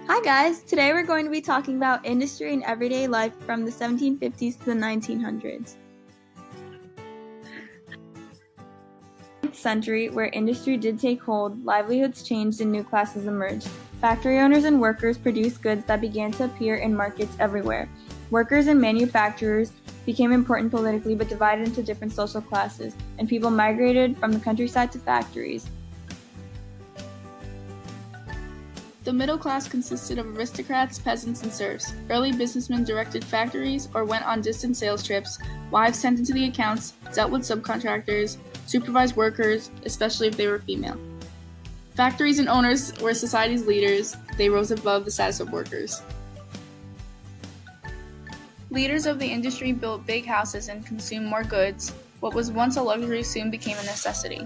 Hi guys, today we're going to be talking about industry and everyday life from the 1750s to the 1900s. In the 19th century, where industry did take hold, livelihoods changed and new classes emerged. Factory owners and workers produced goods that began to appear in markets everywhere. Workers and manufacturers became important politically but divided into different social classes, and people migrated from the countryside to factories. The middle class consisted of aristocrats, peasants, and serfs. Early businessmen directed factories or went on distant sales trips. Wives tended to the accounts, dealt with subcontractors, supervised workers, especially if they were female. Factories and owners were society's leaders. They rose above the status of workers. Leaders of the industry built big houses and consumed more goods. What was once a luxury soon became a necessity.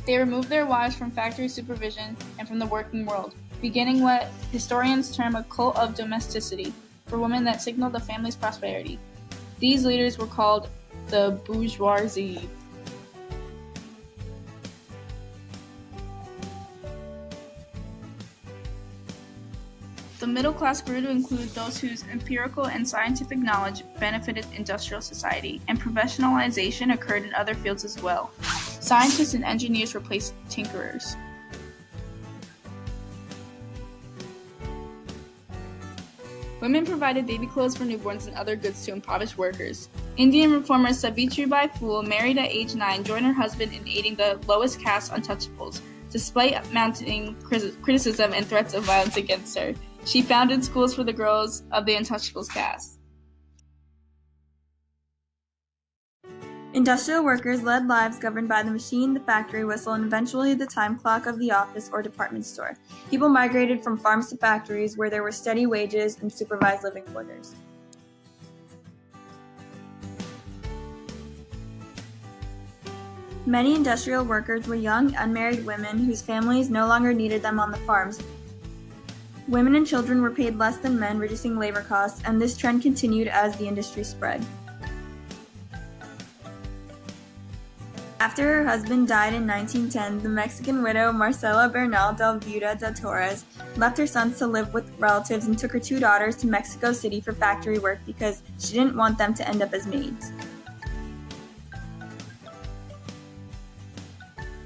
They removed their wives from factory supervision and from the working world, beginning what historians term a cult of domesticity for women that signaled the family's prosperity. These leaders were called the bourgeoisie. The middle class grew to include those whose empirical and scientific knowledge benefited industrial society, and professionalization occurred in other fields as well. Scientists and engineers replaced tinkerers. Women provided baby clothes for newborns and other goods to impoverished workers. Indian reformer Savitribai Phule, married at age 9, joined her husband in aiding the lowest caste untouchables. Despite mounting criticism and threats of violence against her, she founded schools for the girls of the untouchables caste. Industrial workers led lives governed by the machine, the factory whistle, and eventually the time clock of the office or department store. People migrated from farms to factories where there were steady wages and supervised living quarters. Many industrial workers were young, unmarried women whose families no longer needed them on the farms. Women and children were paid less than men, reducing labor costs, and this trend continued as the industry spread. After her husband died in 1910, the Mexican widow Marcela Bernal del Viuda de Torres left her sons to live with relatives and took her 2 daughters to Mexico City for factory work because she didn't want them to end up as maids.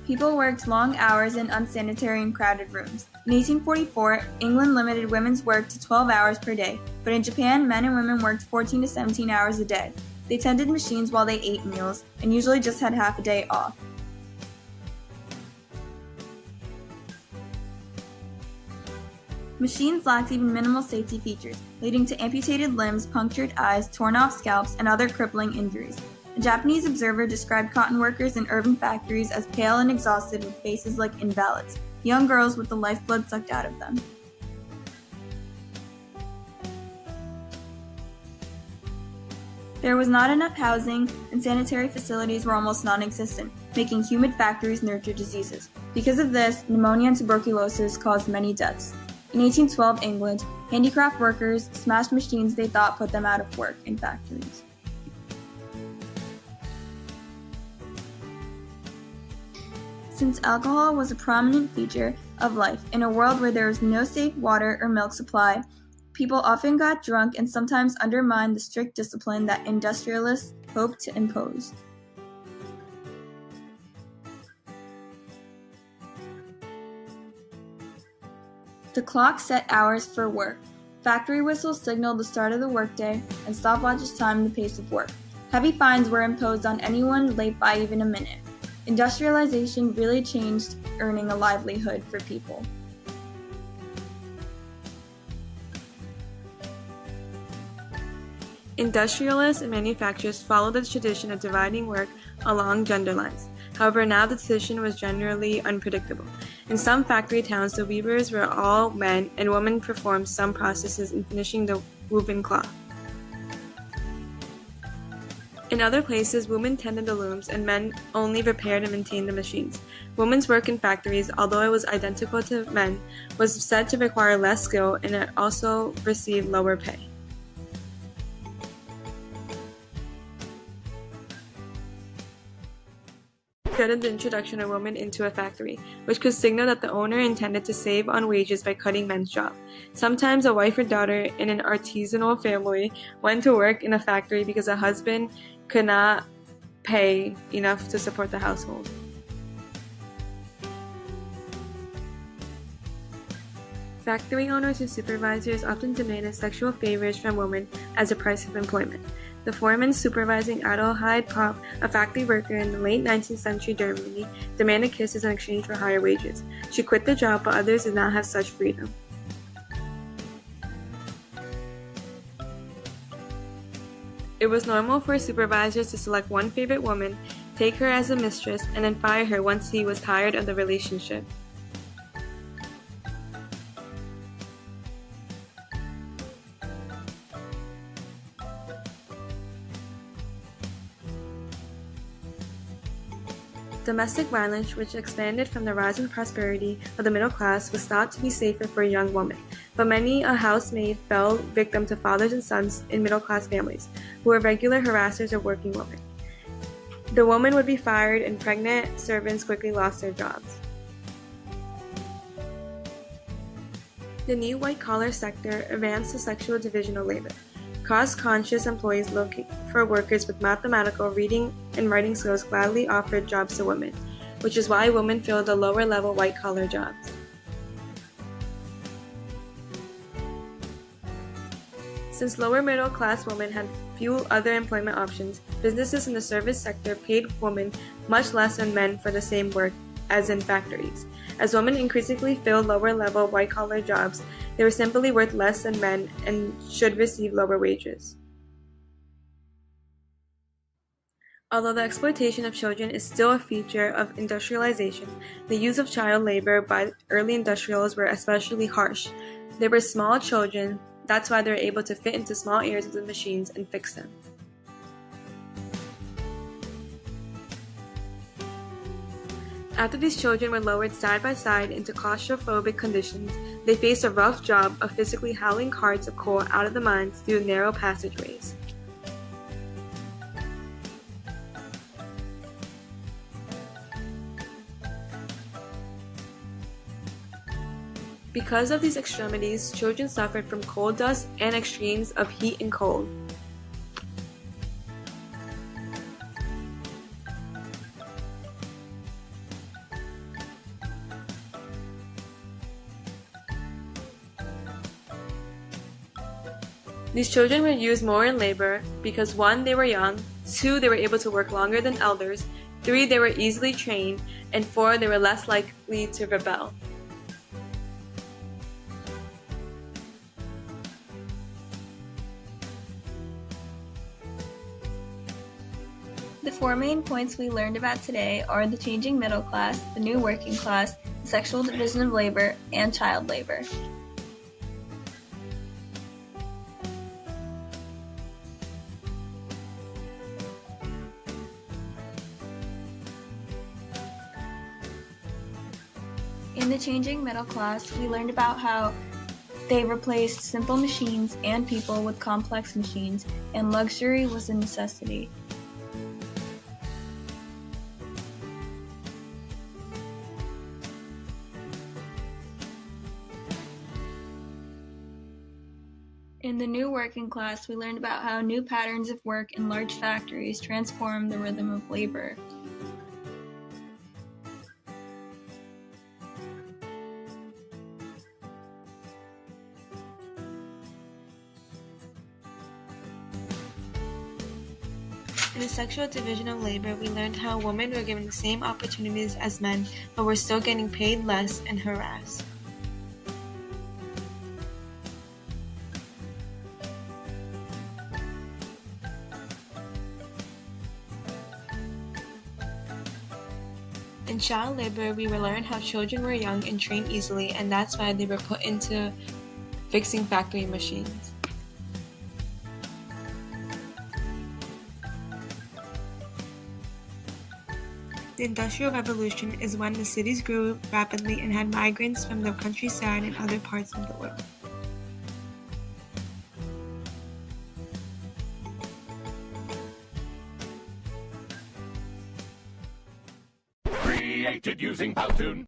People worked long hours in unsanitary and crowded rooms. In 1844, England limited women's work to 12 hours per day, but in Japan, men and women worked 14 to 17 hours a day. They tended machines while they ate meals, and usually just had half a day off. Machines lacked even minimal safety features, leading to amputated limbs, punctured eyes, torn off scalps, and other crippling injuries. A Japanese observer described cotton workers in urban factories as pale and exhausted with faces like invalids, young girls with the lifeblood sucked out of them. There was not enough housing, and sanitary facilities were almost non-existent, making humid factories nurture diseases. Because of this, pneumonia and tuberculosis caused many deaths. In 1812 England, handicraft workers smashed machines they thought put them out of work in factories. Since alcohol was a prominent feature of life in a world where there was no safe water or milk supply, people often got drunk and sometimes undermined the strict discipline that industrialists hoped to impose. The clock set hours for work. Factory whistles signaled the start of the workday, and stopwatches timed the pace of work. Heavy fines were imposed on anyone late by even a minute. Industrialization really changed earning a livelihood for people. Industrialists and manufacturers followed the tradition of dividing work along gender lines. However, now the tradition was generally unpredictable. In some factory towns, the weavers were all men, and women performed some processes in finishing the woven cloth. In other places, women tended the looms, and men only repaired and maintained the machines. Women's work in factories, although it was identical to men, was said to require less skill, and it also received lower pay. dreaded the introduction of women into a factory, which could signal that the owner intended to save on wages by cutting men's jobs. Sometimes a wife or daughter in an artisanal family went to work in a factory because a husband could not pay enough to support the household. Factory owners and supervisors often demanded sexual favors from women as a price of employment. The foreman supervising Adelheid Popp, a factory worker in the late 19th century Germany, demanded kisses in exchange for higher wages. She quit the job, but others did not have such freedom. It was normal for supervisors to select one favorite woman, take her as a mistress, and then fire her once he was tired of the relationship. Domestic violence, which expanded from the rise and prosperity of the middle class, was thought to be safer for a young woman, but many a housemaid fell victim to fathers and sons in middle-class families, who were regular harassers of working women. The woman would be fired, and pregnant servants quickly lost their jobs. The new white-collar sector advanced the sexual division of labor. Cost-conscious employees looking for workers with mathematical, reading, and writing skills gladly offered jobs to women, which is why women filled the lower-level white-collar jobs. Since lower-middle-class women had few other employment options, businesses in the service sector paid women much less than men for the same work as in factories. As women increasingly filled lower-level white-collar jobs, they were simply worth less than men and should receive lower wages. Although the exploitation of children is still a feature of industrialization, the use of child labor by early industrials were especially harsh. They were small children, that's why they were able to fit into small areas of the machines and fix them. After these children were lowered side by side into claustrophobic conditions, they faced a rough job of physically hauling carts of coal out of the mines through narrow passageways. Because of these extremities, children suffered from coal dust and extremes of heat and cold. These children were used more in labor because 1. They were young, 2. They were able to work longer than elders, 3. They were easily trained, and 4. They were less likely to rebel. The four main points we learned about today are the changing middle class, the new working class, the sexual division of labor, and child labor. In the changing middle class, we learned about how they replaced simple machines and people with complex machines, and luxury was a necessity. In the new working class, we learned about how new patterns of work in large factories transformed the rhythm of labor. In the sexual division of labor, we learned how women were given the same opportunities as men, but were still getting paid less and harassed. In child labor, we learned how children were young and trained easily, and that's why they were put into fixing factory machines. The Industrial Revolution is when the cities grew rapidly and had migrants from the countryside and other parts of the world. created using Powtoon.